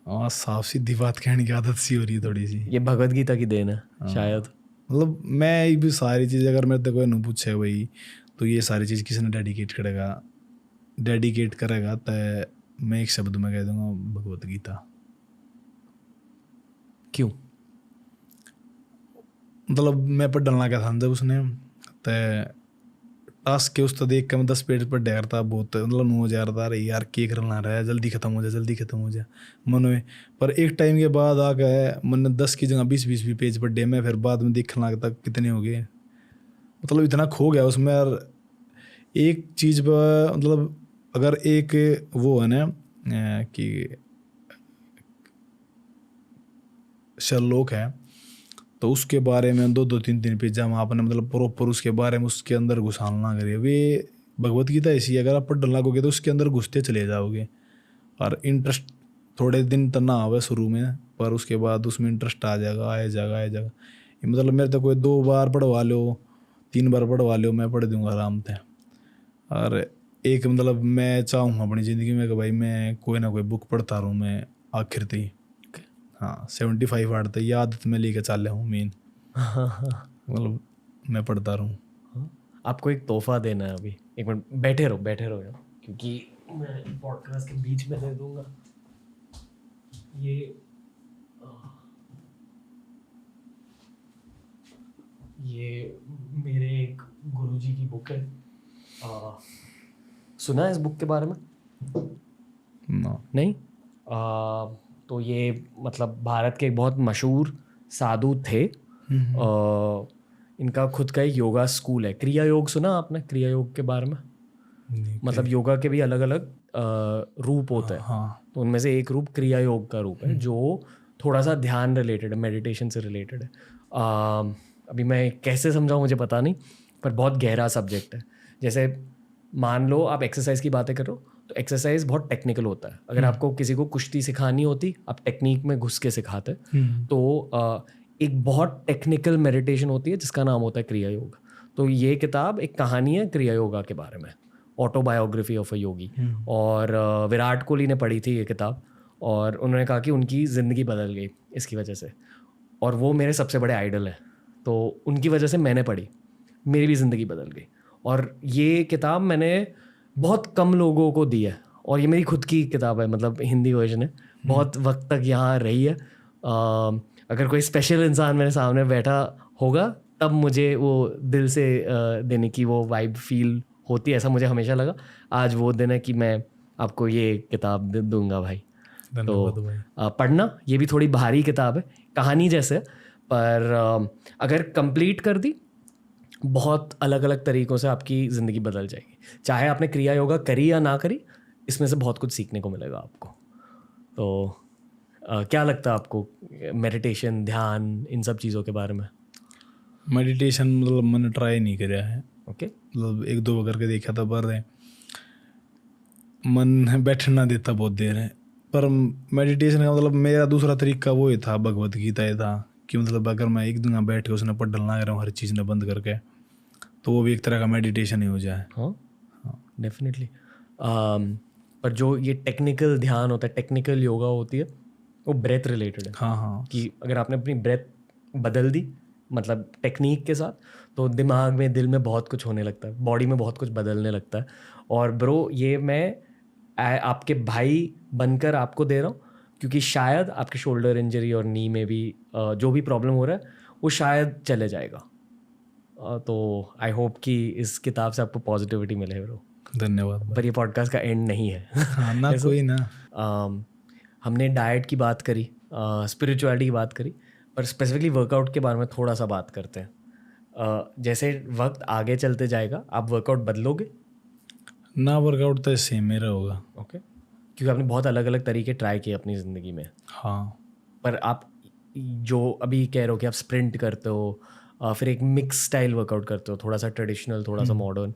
S2: हाँ साफ सीधी बात कहने की आदत सी हो रही है थोड़ी सी।
S1: ये भगवद गीता की देन है शायद।
S2: मतलब मैं भी सारी चीज़ अगर मेरे से कोई नहीं पूछे भाई तो ये सारी चीज़ किसने डेडिकेट करेगा तो मैं एक शब्द में कह दूंगा, भगवद गीता।
S1: क्यों?
S2: मतलब मैं पर डलना क्या था जब उसने तो टास्क के उस तो देख के मैं 10 पेज पर डर था बहुत, मतलब 9,000 था। अरे यार केक रहा है, जल्दी खत्म हो जाए मन में। पर एक टाइम के बाद आ गए मैंने 10 की जगह 20 भी पेज पर डे में, फिर बाद में देखने लगता कितने हो गए। मतलब इतना खो गया उसमें यार। एक चीज़ पर मतलब अगर एक वो है ना कि शर्लॉक है, तो उसके बारे में 2-3 पेज हम आपने मतलब प्रॉपर उसके बारे में उसके अंदर घुसाना करिए। वे भगवत गीता ऐसी है, अगर आप पढ़ने लगोगे तो उसके अंदर घुसते चले जाओगे। और इंटरेस्ट थोड़े दिन तो ना आवे शुरू में, पर उसके बाद उसमें इंटरेस्ट आ जाएगा। मतलब मेरे तो कोई 2 बार पढ़वा लो, 3 बार पढ़वा लो, मैं पढ़ दूंगा आराम से। और एक मतलब मैं चाहूँगा अपनी ज़िंदगी में कि भाई मैं कोई ना कोई बुक पढ़ता रहूँ मैं आखिर तक। हाँ 75 आठ तक ये आदत में लेके चल हूँ मेन। मतलब मैं पढ़ता रहूँ।
S1: आपको एक तोहफा देना है अभी। एक मिनट बैठे रहो यार, क्योंकि मैं पॉडकास्ट के बीच में दे दूंगा। ये मेरे एक गुरुजी की बुक है। सुना है इस बुक के बारे में? नहीं? तो ये मतलब भारत के एक बहुत मशहूर साधु थे। इनका खुद का एक योगा स्कूल है, क्रिया योग। सुना आपने क्रिया योग के बारे में? मतलब योगा के भी अलग अलग रूप होते हैं।
S2: हाँ।
S1: तो उनमें से एक रूप क्रिया योग का रूप है, जो थोड़ा सा ध्यान रिलेटेड है, मेडिटेशन से रिलेटेड है। अभी मैं कैसे समझाऊँ मुझे पता नहीं, पर बहुत गहरा सब्जेक्ट है। जैसे मान लो आप एक्सरसाइज की बातें करो, तो एक्सरसाइज बहुत टेक्निकल होता है। अगर आपको किसी को कुश्ती सिखानी होती, आप टेक्निक में घुस के सिखाते। तो एक बहुत टेक्निकल मेडिटेशन होती है जिसका नाम होता है क्रिया योग। तो ये किताब एक कहानी है क्रिया योगा के बारे में, ऑटोबायोग्राफी ऑफ अ योगी। और विराट कोहली ने पढ़ी थी ये किताब, और उन्होंने कहा कि उनकी ज़िंदगी बदल गई इसकी वजह से। और वो मेरे सबसे बड़े आइडल हैं, तो उनकी वजह से मैंने पढ़ी, मेरी भी ज़िंदगी बदल गई। और ये किताब मैंने बहुत कम लोगों को दी है, और ये मेरी खुद की किताब है, मतलब हिंदी वर्जन है। बहुत वक्त तक यहाँ रही है। अगर कोई स्पेशल इंसान मेरे सामने बैठा होगा तब मुझे वो दिल से देने की वो वाइब फील होती है, ऐसा मुझे हमेशा लगा। आज वो दिन है कि मैं आपको ये किताब दूंगा भाई। तो पढ़ना, ये भी थोड़ी भारी किताब है, कहानी जैसे, पर अगर कंप्लीट कर दी बहुत अलग अलग तरीक़ों से आपकी ज़िंदगी बदल जाएगी। चाहे आपने क्रिया योगा करी या ना करी, इसमें से बहुत कुछ सीखने को मिलेगा आपको। तो क्या लगता है आपको मेडिटेशन, ध्यान, इन सब चीज़ों के बारे में?
S2: मेडिटेशन मतलब मैंने ट्राई नहीं किया है,
S1: ओके।
S2: मतलब 1-2 करके देखा था, पर मन बैठना देता बहुत देर है। पर मेडिटेशन का मतलब मेरा दूसरा तरीका वो ही था, भगवत गीता ही था कि मतलब अगर मैं एक दिन बैठ के उसने पढ़ डलना रहा हूँ हर चीज़ ने बंद करके, तो वो भी एक तरह का मेडिटेशन ही हो जाए।
S1: हाँ, डेफिनेटली। पर जो ये टेक्निकल ध्यान होता है, टेक्निकल योगा होती है, वो ब्रेथ रिलेटेड है।
S2: हाँ हाँ
S1: कि अगर आपने अपनी ब्रेथ बदल दी, मतलब टेक्निक के साथ, तो दिमाग में, दिल में बहुत कुछ होने लगता है, बॉडी में बहुत कुछ बदलने लगता है। और ब्रो, ये मैं आपके भाई बनकर आपको दे रहा हूँ, क्योंकि शायद आपके शोल्डर इंजरी और नी में भी जो भी प्रॉब्लम हो रहा है वो शायद चले जाएगा। तो आई होप कि इस किताब से आपको पॉजिटिविटी मिले ब्रो।
S2: धन्यवाद भाई।
S1: पर ये पॉडकास्ट का एंड नहीं है।
S2: हाँ ना
S1: ऐसा,
S2: कोई ना।
S1: हमने डाइट की बात करी, स्पिरिचुअलिटी की बात करी, पर स्पेसिफिकली वर्कआउट के बारे में थोड़ा सा बात करते हैं। जैसे वक्त आगे चलते जाएगा, आप वर्कआउट बदलोगे?
S2: ना, वर्कआउट तो सेम मेरा होगा।
S1: ओके, क्योंकि आपने बहुत अलग अलग तरीके ट्राई किए अपनी ज़िंदगी में।
S2: हाँ,
S1: पर आप जो अभी कह रहे हो कि आप स्प्रिंट करते हो, फिर एक मिक्स स्टाइल वर्कआउट करते हो, थोड़ा सा ट्रेडिशनल, थोड़ा सा मॉडर्न,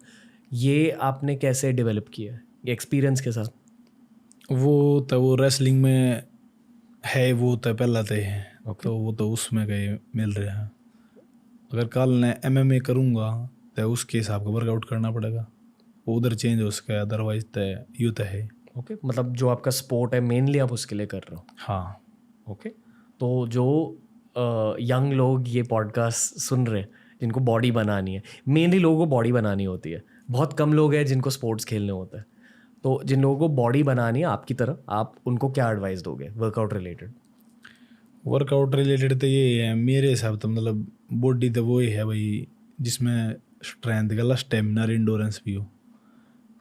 S1: ये आपने कैसे डेवलप किया है ये एक्सपीरियंस के साथ?
S2: वो रेसलिंग में है, वो तो पहला तो है।
S1: ओके।
S2: तो वो तो उसमें गए मिल रहे हैं। अगर कल मैं MMA करूँगा तो उसके हिसाब का वर्कआउट करना पड़ेगा, वो उधर चेंज हो सके, अदरवाइज तो यूँ तो है।
S1: ओके, मतलब जो आपका स्पोर्ट है मेनली आप उसके लिए कर रहे हो।
S2: हाँ,
S1: ओके, तो जो यंग लोग ये पॉडकास्ट सुन रहे हैं, जिनको बॉडी बनानी है, मेनली लोगों को बॉडी बनानी होती है, बहुत कम लोग हैं जिनको स्पोर्ट्स खेलने होते हैं, तो जिन लोगों को बॉडी बनानी है आपकी तरह, आप उनको क्या एडवाइस दोगे वर्कआउट रिलेटेड?
S2: वर्कआउट रिलेटेड तो ये है मेरे हिसाब तो, मतलब बॉडी तो वो ही है भाई जिसमें स्ट्रेंथ का स्टेमिना इंडोरेंस भी हो,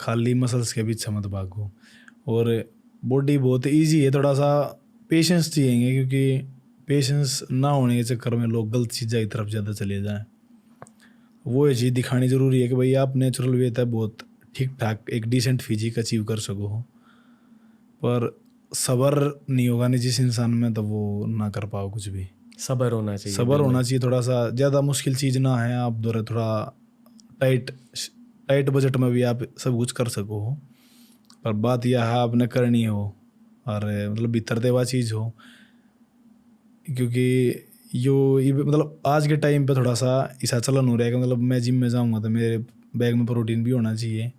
S2: खाली मसल्स के पीछे मत भागो। और बॉडी बहुत इजी है, थोड़ा सा पेशेंस चाहिए, क्योंकि पेशेंस ना होने के चक्कर में लोग गलत चीज़ों की तरफ ज़्यादा चले जाएं। वो ये चीज़ दिखानी ज़रूरी है कि भाई आप नेचुरल वे तक बहुत ठीक ठाक एक डिसेंट फिजिक अचीव कर सको हो, पर सब्र नहीं होगा नहीं जिस इंसान में, तो वो ना कर पाओ कुछ भी।
S1: सब्र होना चाहिए
S2: सब्र
S1: दिल में।
S2: होना चाहिए, थोड़ा सा ज़्यादा मुश्किल चीज़ ना है, आप दौरे थोड़ा टाइट टाइट बजट में भी आप सब कुछ कर सको हो, पर बात यह है आपने करनी हो और मतलब भीतर देवा चीज़ हो। क्योंकि ये मतलब आज के टाइम पे थोड़ा सा ऐसा चलन हो रहा है कि मतलब मैं जिम में जाऊँगा तो मेरे बैग में प्रोटीन भी होना चाहिए,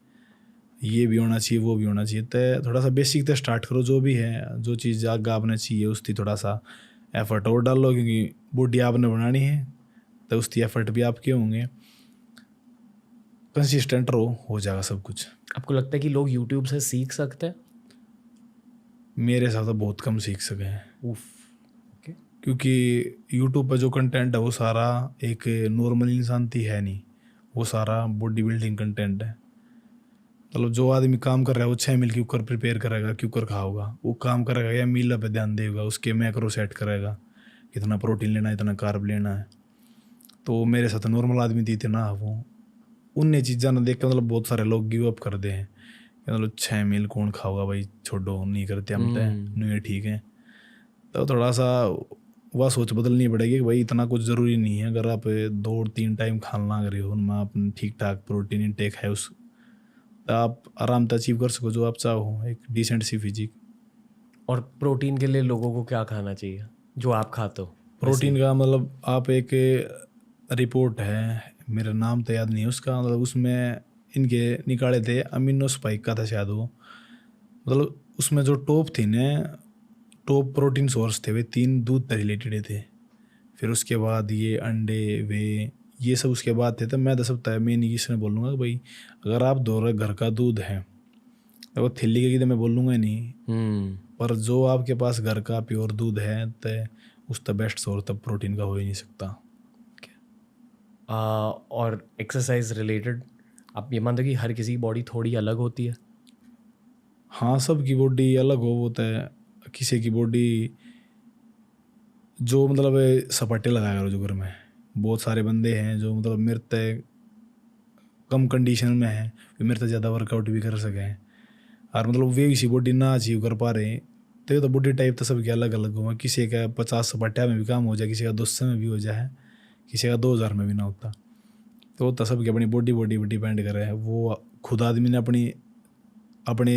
S2: ये भी होना चाहिए, वो भी होना चाहिए। तो थोड़ा सा बेसिक तो स्टार्ट करो, जो भी है, जो चीज़ आगे आपने चाहिए उसकी थोड़ा सा एफर्ट और डालो, क्योंकि बॉडी आपने बनानी है तो उसकी एफर्ट भी आपके होंगे। कंसिस्टेंट रहो, हो जाएगा सब कुछ।
S1: आपको लगता है कि लोग यूट्यूब से सीख सकते हैं?
S2: मेरे हिसाब से बहुत कम सीख सके हैं,
S1: उफ। ओके।
S2: क्योंकि यूट्यूब पर जो कंटेंट है वो सारा एक नॉर्मल इंसान की है नहीं, वो सारा बॉडी बिल्डिंग कंटेंट है। मतलब जो आदमी काम कर रहा है वो 6 मील के कुकर प्रिपेयर करेगा, कुकर खाओगा, वो काम करेगा या मील पे ध्यान देगा, उसके मैक्रो सेट करेगा, कितना प्रोटीन लेना है, इतना कार्ब लेना है। तो मेरे साथ नॉर्मल आदमी थी ना, वो उन्हें चीज़ा ना देख के मतलब बहुत सारे लोग गिव अप कर दे हैं, मतलब 6 मील कौन खाओगा भाई, छोड़ो, नहीं करते हम तो, नहीं ठीक है। तो थोड़ा सा वह सोच बदलनी पड़ेगी कि भाई इतना कुछ ज़रूरी नहीं है। अगर आप 2-3 टाइम खाना करे हो, उनमें आप ठीक ठाक प्रोटीन इंटेक है उस, तो आप आराम से अचीव कर सको जो आप चाहो, एक डिसेंट सी फिजिक।
S1: और प्रोटीन के लिए लोगों को क्या खाना चाहिए जो आप खाते हो?
S2: प्रोटीन का मतलब आप एक रिपोर्ट है, मेरा नाम तो याद नहीं है उसका, मतलब उसमें इनके निकाले थे, अमीनो स्पाइक का था शायद वो, मतलब उसमें जो टॉप थी ना, टॉप प्रोटीन सोर्स थे वे 3 दूध से रिलेटेड थे। फिर उसके बाद ये अंडे वे ये सब उसके बाद थे। तो मैं तो सब मैं नहीं किसी ने बोलूँगा कि भाई अगर आप दो रहे घर का दूध है तो वो थिल्ली के तो मैं बोलूँगा ही नहीं, पर जो आपके पास घर का प्योर दूध है तो उस तो बेस्ट सोर्स तब प्रोटीन का हो ही नहीं सकता।
S1: और एक्सरसाइज रिलेटेड आप ये मानते हो कि हर किसी की बॉडी थोड़ी अलग होती है?
S2: हाँ, सब की बॉडी अलग हो, वो तो किसी की बॉडी जो मतलब सपाटे लगाया करो जो घर में, बहुत सारे बंदे हैं जो मतलब मेरे तय कम कंडीशन में है, फिर मेरे से ज़्यादा वर्कआउट भी कर सकें, और मतलब वे इसी बॉडी ना अचीव कर पा रहे हैं, तो बॉडी टाइप तो सबके अलग अलग हुआ, किसी का 50 सपाटिया में भी काम हो जाए, किसी का 200 में भी हो जाए, किसी का 2000 में भी ना होता। तो होता सबकी अपनी बॉडी पर डिपेंड कर रहा है। वो खुद आदमी ने अपने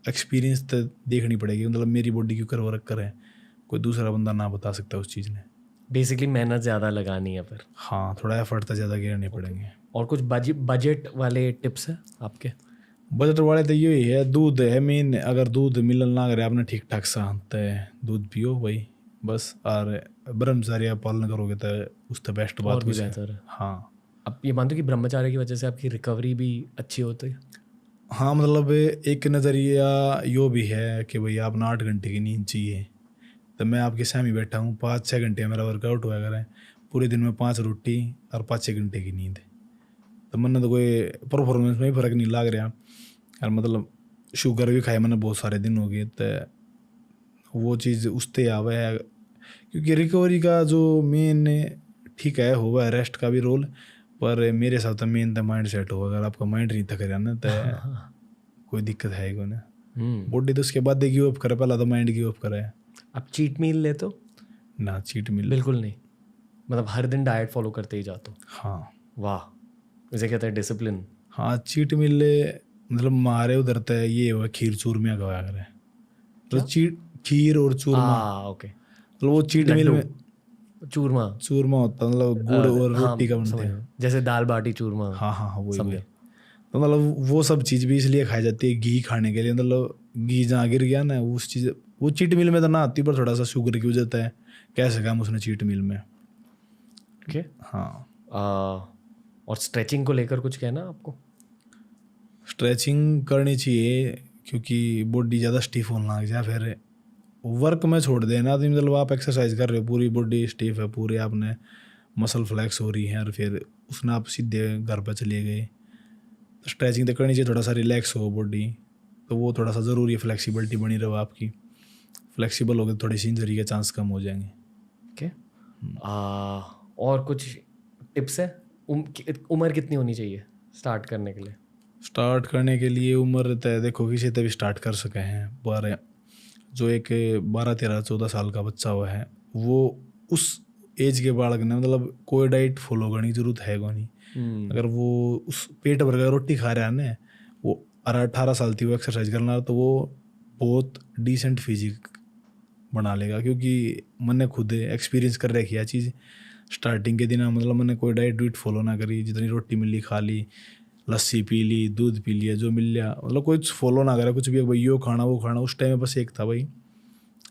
S2: एक्सपीरियंस तो देखनी पड़ेगी, मतलब मेरी बॉडी क्यों वर्क करे, कोई दूसरा बंदा ना बता सकता उस चीज़ ने।
S1: बेसिकली मेहनत ज़्यादा लगानी है फिर।
S2: हाँ, थोड़ा एफर्ट तो ज़्यादा गिरने पड़ेंगे।
S1: और कुछ बजट वाले टिप्स हैं आपके?
S2: बजट वाले तो यही है, दूध है मेन। अगर दूध मिलन ना करे आपने ठीक ठाक सा तो दूध पियो भाई बस, और ब्रह्मचर्य पालन करोगे तो उससे बेस्ट बात
S1: और भी
S2: कुछ है।
S1: बेहतर है।
S2: हाँ,
S1: अब ये मानते हो कि ब्रह्मचार्य की वजह से आपकी रिकवरी भी अच्छी होती है?
S2: हाँ, मतलब एक नज़रिया यो भी है कि भाई आपने 8 घंटे की नींद चाहिए, तो मैं आपके सामने बैठा हूँ, 5-6 घंटे मेरा वर्कआउट हुआ करें, पूरे दिन में 5 रोटी और 5-6 घंटे की नींद, तो मैंने तो कोई परफॉर्मेंस में ही फ़र्क नहीं लग रहा। और मतलब शुगर भी खाए मैंने बहुत सारे दिन हो गए, तो वो चीज़ उससे आवे है। क्योंकि रिकवरी का जो मेन ठीक है हुआ है रेस्ट का भी रोल, पर मेरे साथ तो मेन तो माइंड सेट होगा। अगर आपका माइंड नहीं थक रहा ना तो कोई दिक्कत है ही ना। बॉडी तो उसके बाद गिव अप करे, पहला तो माइंड गिव अप करे।
S1: आप चीट मील लेते हो?
S2: ना, चीट मील
S1: बिल्कुल नहीं, मतलब हर दिन डाइट फॉलो करते ही जाते हो?
S2: हाँ,
S1: वाह, इसे कहते हैं डिसिप्लिन।
S2: हाँ, चीट मील मतलब मारे उधर तो ये हुआ खीर चूरमिया का करे, तो खीर और चूरमा।
S1: ओके,
S2: मतलब वो चीट मील में
S1: चूरमा
S2: होता, मतलब गुड़ और
S1: हाँ,
S2: रोटी का बनते
S1: समझ
S2: हैं।
S1: गया। जैसे दाल बाटी चूरमा।
S2: हाँ हाँ हाँ, वही
S1: समझा।
S2: वही। तो मतलब वो सब चीज़ भी इसलिए खाई जाती है घी खाने के लिए, मतलब घी जहाँ गिर गया ना उस चीज़, वो चीट मील में तो ना आती, पर थोड़ा सा शुगर की वजह है कैसे काम उसने चीट मील में।
S1: ओके।
S2: हाँ,
S1: और स्ट्रेचिंग को लेकर कुछ कहना आपको?
S2: स्ट्रेचिंग करनी चाहिए, क्योंकि बॉडी ज़्यादा स्टिफ होने लग जाए, फिर वर्क में छोड़ देना तो मतलब आप एक्सरसाइज कर रहे हो, पूरी बॉडी स्टिफ है, पूरे आपने मसल फ्लैक्स हो रही है, और फिर उसने आप सीधे घर पर चले गए। स्ट्रेचिंग तो करनी चाहिए, थोड़ा सा रिलैक्स हो बॉडी, तो वो थोड़ा सा ज़रूरी है, फ्लेक्सिबिलिटी बनी रहो आपकी। फ्लेक्सिबल हो गए थोड़ी सी इंजरी के चांस कम हो जाएंगे।
S1: ओके। और कुछ टिप्स है? उम्र कितनी होनी चाहिए स्टार्ट करने के लिए?
S2: स्टार्ट करने के लिए उम्र तय देखो, किसी तभी स्टार्ट कर सके हैं, पर जो एक 12-13-14 साल का बच्चा हुआ है, वो उस एज के बालक ने मतलब कोई डाइट फॉलो करने की जरूरत है को नहीं। अगर वो उस पेट भर का रोटी खा रहा है ना, वो 18 साल थी वो एक्सरसाइज करना, तो वो बहुत डिसेंट फिजिक बना लेगा। क्योंकि मैंने खुद एक्सपीरियंस कर रखी है चीज़। स्टार्टिंग के दिन मतलब मैंने कोई डाइट फॉलो ना करी, जितनी रोटी मिली खा ली, लस्सी पी ली, दूध पी लिया, जो मिल लिया, मतलब कोई फॉलो ना करा कुछ भी, भाई यो खाना वो खाना। उस टाइम में बस एक था भाई,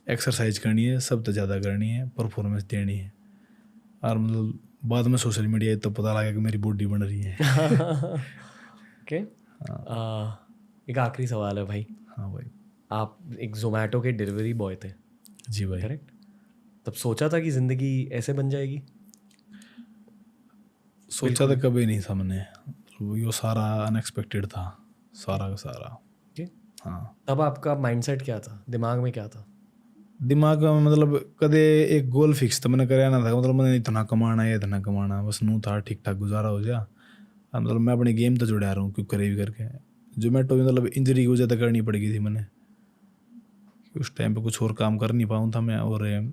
S2: एक्सरसाइज करनी है, सब तो ज़्यादा करनी है, परफॉर्मेंस देनी है। और मतलब बाद में सोशल मीडिया तो पता लगा कि मेरी बॉडी बन रही है।
S1: ओके। एक आखिरी सवाल है भाई।
S2: हाँ भाई।
S1: आप एक जोमेटो के डिलीवरी बॉय थे?
S2: जी भाई।
S1: करेक्ट। तब सोचा था कि ज़िंदगी ऐसे बन जाएगी?
S2: सोचा तो कभी नहीं था मैंने, यो सारा अनएक्सपेक्टेड था, सारा का सारा।
S1: ओके।
S2: हाँ,
S1: तब आपका माइंडसेट क्या था, दिमाग में क्या था?
S2: दिमाग में मतलब कदे एक गोल फिक्स था मैंने कराया ना था, मतलब मैंने इतना कमाना है इतना कमाना, बस नू था ठीक ठाक गुजारा हो जा। मतलब मैं अपने गेम तो जुड़ा रहा हूँ क्यों करे भी करके। जोमेटो में मतलब इंजरी की वजह तो करनी पड़ गई थी मैंने, उस टाइम पे कुछ और काम कर नहीं पाऊँ था मैं, और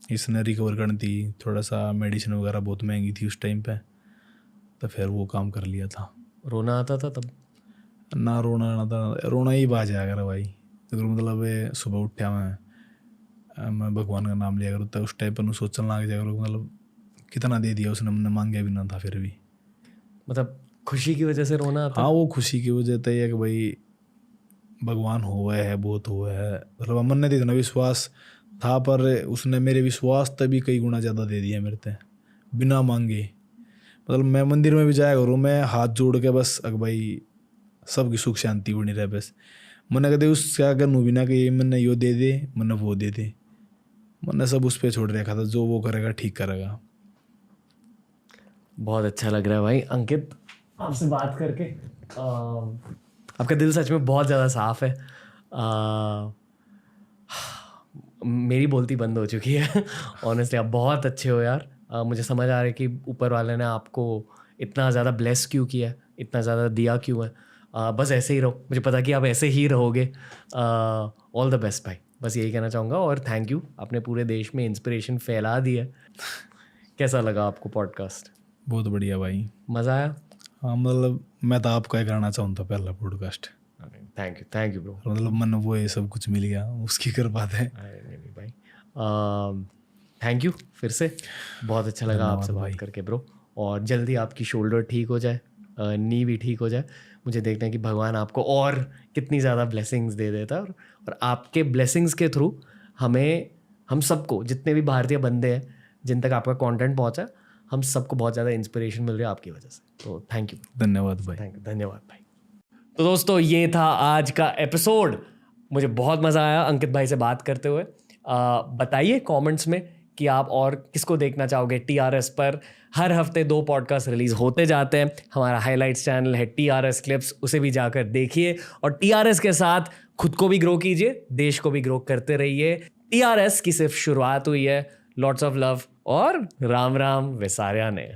S2: इसने रिकवर करनी थी, थोड़ा सा मेडिसिन वगैरह बहुत महंगी थी उस टाइम पे, तो फिर वो काम कर लिया था।
S1: रोना आता था तब?
S2: ना रोना ना था, रोना ही बाज आया कर भाई। अगर मतलब सुबह उठा मैं भगवान का नाम लिया करूँ, तो उस टाइम पर सोचने लग जाया करूँ मतलब कितना दे दिया उसने, मैंने मांगा भी ना था फिर भी।
S1: मतलब खुशी की वजह से रोना आता?
S2: हाँ, वो खुशी की वजह तो ये कि भाई भगवान हुआ है, बहुत हुआ है, मतलब मन ने तो इतना विश्वास था, पर उसने मेरे विश्वास तभी कई गुना ज़्यादा दे दिया मेरे से बिना मांगे। मतलब मैं मंदिर में भी जाया करूँ, मैं हाथ जोड़ के बस अगर भाई सबकी सुख शांति बनी रहे, बस मैंने कहते उससे अगर नू बिना कि मैंने यो दे दे, मैंने वो दे दे, मैंने सब उस पर छोड़ रखा था, जो वो करेगा ठीक करेगा।
S1: बहुत अच्छा लग रहा है भाई अंकित आपसे बात करके। आपका दिल सच में बहुत ज़्यादा साफ है। मेरी बोलती बंद हो चुकी है। ऑनेस्टली आप बहुत अच्छे हो यार। मुझे समझ आ रहा है कि ऊपर वाले ने आपको इतना ज़्यादा ब्लेस क्यों किया है, इतना ज़्यादा दिया क्यों है। बस ऐसे ही रहो, मुझे पता कि आप ऐसे ही रहोगे। ऑल द बेस्ट भाई, बस यही कहना चाहूँगा और थैंक यू, आपने पूरे देश में इंस्पिरेशन फैला दी है। कैसा लगा आपको पॉडकास्ट?
S2: बहुत बढ़िया भाई,
S1: मज़ा आया?
S2: हाँ मतलब मैं तो आपका ही करना चाहूँगा पहला पॉडकास्ट।
S1: Thank you bro.
S2: मतलब मन वो ये सब कुछ मिल गया, उसकी कर बात है।
S1: नहीं भाई, थैंक यू फिर से, बहुत अच्छा लगा आपसे बात करके ब्रो। और जल्दी आपकी शोल्डर ठीक हो जाए, नी भी ठीक हो जाए। मुझे देखना है कि भगवान आपको और कितनी ज़्यादा ब्लेसिंग्स दे देता है और आपके ब्लेसिंग्स के थ्रू हम सबको, जितने भी भारतीय बंदे हैं जिन तक आपका कंटेंट पहुंचा, हम सबको बहुत ज़्यादा इंस्पिरेशन मिल रही है आपकी वजह से। तो थैंक यू,
S2: धन्यवाद भाई।
S1: धन्यवाद भाई। तो दोस्तों ये था आज का एपिसोड। मुझे बहुत मज़ा आया अंकित भाई से बात करते हुए। बताइए कमेंट्स में कि आप और किसको देखना चाहोगे TRS पर। हर हफ्ते 2 पॉडकास्ट रिलीज होते जाते हैं। हमारा हाइलाइट्स चैनल है TRS क्लिप्स, उसे भी जाकर देखिए और TRS के साथ खुद को भी ग्रो कीजिए, देश को भी ग्रो करते रहिए। TRS की सिर्फ शुरुआत हुई है। लॉट्स ऑफ लव और राम राम विसार्या ने।